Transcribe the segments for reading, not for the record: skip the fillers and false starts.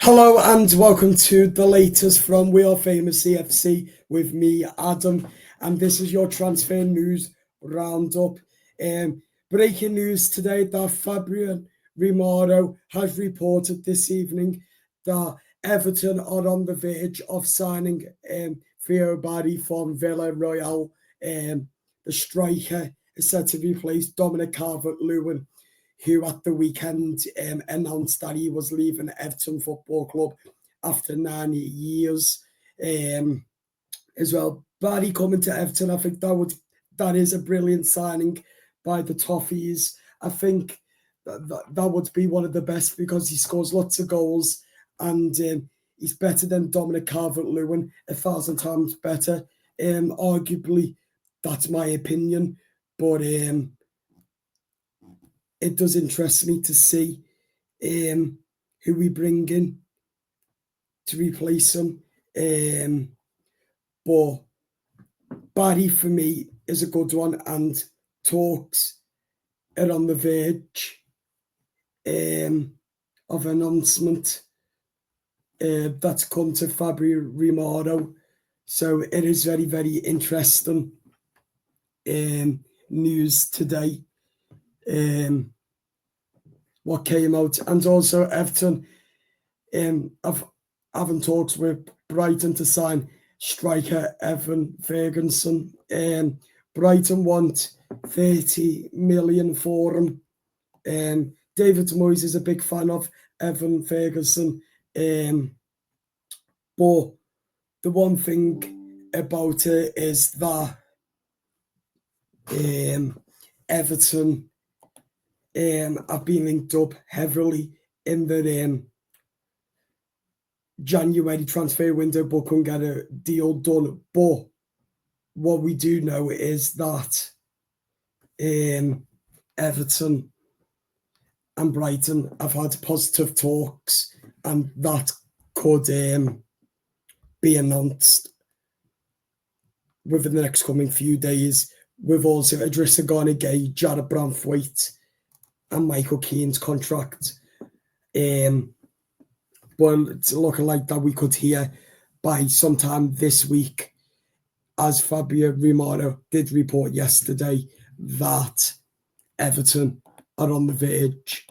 Hello and welcome to the latest from We Are Famous EFC with me, Adam, and this is your transfer news roundup. Breaking news today that Fabian Romero has reported this evening that Everton are on the verge of signing Barry from Villarreal. The striker is said to replace Dominic Calvert-Lewin, who at the weekend announced that he was leaving Everton Football Club after 9 years. As well, Barry coming to Everton, I think that is a brilliant signing by the Toffees. I think that would be one of the best because he scores lots of goals and he's better than Dominic Calvert-Lewin, 1,000 times better. Arguably, that's my opinion, but it does interest me to see who we bring in to replace him. But Barry, for me, is a good one, and talks are on the verge of announcement that's come to Fabio Romero. So it is very, very interesting news today. What came out, and also Everton having talks with Brighton to sign striker Evan Ferguson. Brighton want 30 million for him. David Moyes is a big fan of Evan Ferguson, but the one thing about it is that Everton have been linked up heavily in the January transfer window, but couldn't get a deal done. But what we do know is that Everton and Brighton have had positive talks, and that could be announced within the next coming few days. With also Idrissa Gana Gueye, Jared Branthwaite, and Michael Keane's contract. Well, it's looking like that we could hear by sometime this week, as Fabio Romero did report yesterday, that Everton are on the verge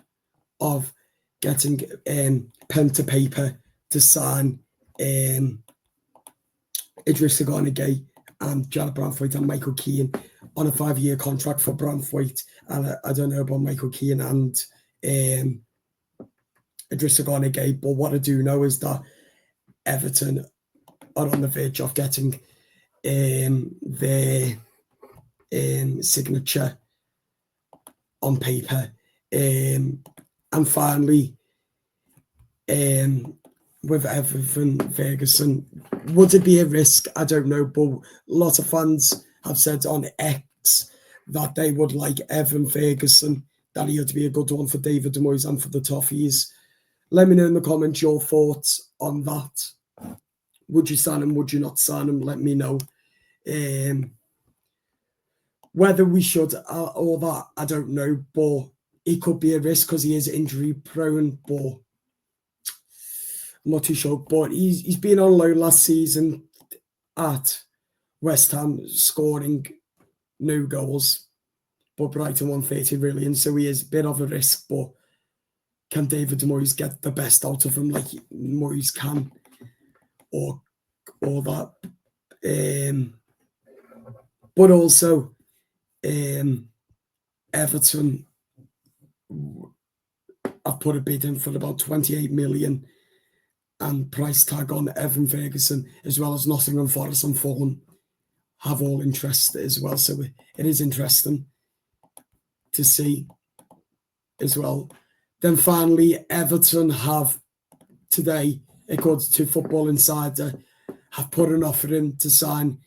of getting pen to paper to sign Idrissa Gana Gueye and Jared Branthwaite and Michael Keane on a 5-year contract for Branthwaite. And I don't know about Michael Keane and Idrissa Gana Gueye, but what I do know is that Everton are on the verge of getting their signature on paper. And finally, with Evan Ferguson, would it be a risk? I don't know, but a lot of fans have said on X that they would like Evan Ferguson, that he would be a good one for David Moyes and for the Toffees. Let me know in the comments your thoughts on that. Would you sign him? Would you not sign him? Let me know. Whether we should or that, I don't know, but it could be a risk because he is injury prone, but I'm not too sure. But he's been on loan last season at West Ham, scoring no goals, but Brighton won 30 million, so he is a bit of a risk, but can David Moyes get the best out of him like Moyes can, or that? But also, Everton have put a bid in for about 28 million and price tag on Evan Ferguson, as well as Nottingham Forest and Fulham have all interest as well. So it is interesting to see as well. Then finally, Everton have today, according to Football Insider, have put an offer in to sign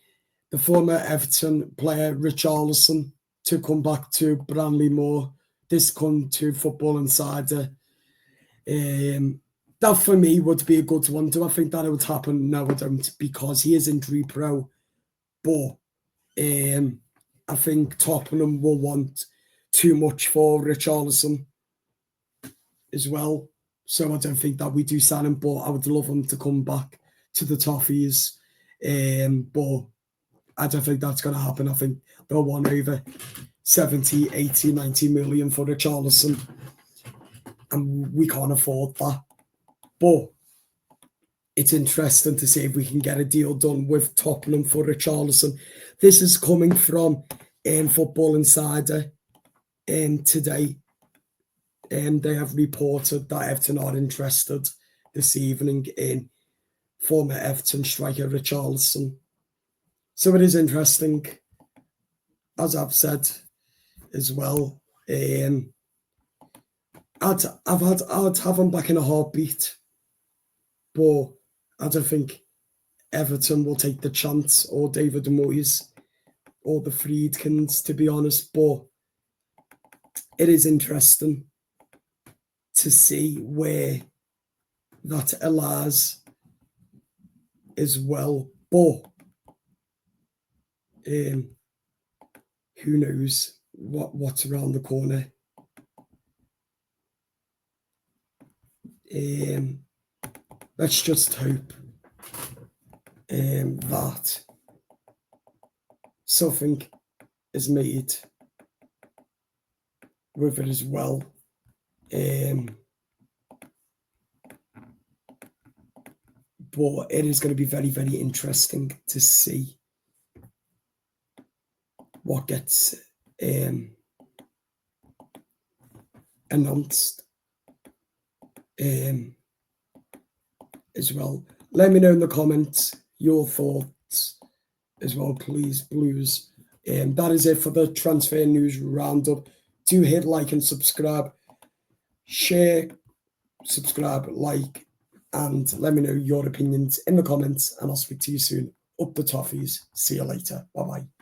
the former Everton player Richarlison to come back to Branley Moore. This come to Football Insider. That for me would be a good one. Do I think that it would happen? No, I don't, because he is injury pro. But I think Tottenham will want too much for Richarlison as well. So I don't think that we do sign him, but I would love him to come back to the Toffees. But I don't think that's going to happen. I think they'll want over 70, 80, 90 million for Richarlison. And we can't afford that. But it's interesting to see if we can get a deal done with Tottenham for Richarlison. This is coming from Football Insider today. They have reported that Everton are interested this evening in former Everton striker Richarlison. So it is interesting, as I've said as well. I'd have him back in a heartbeat, but I don't think Everton will take the chance, or David Moyes, or the Friedkins, to be honest. But it is interesting to see where that lies as well. But who knows what's around the corner. Let's just hope that something is made with it as well. But it is going to be very, very interesting to see what gets announced as well. Let me know in the comments your thoughts as well, please, Blues. That is it for the Transfer News Roundup. Do hit like and subscribe. Share, subscribe, like, and let me know your opinions in the comments, and I'll speak to you soon. Up the Toffees. See you later. Bye-bye.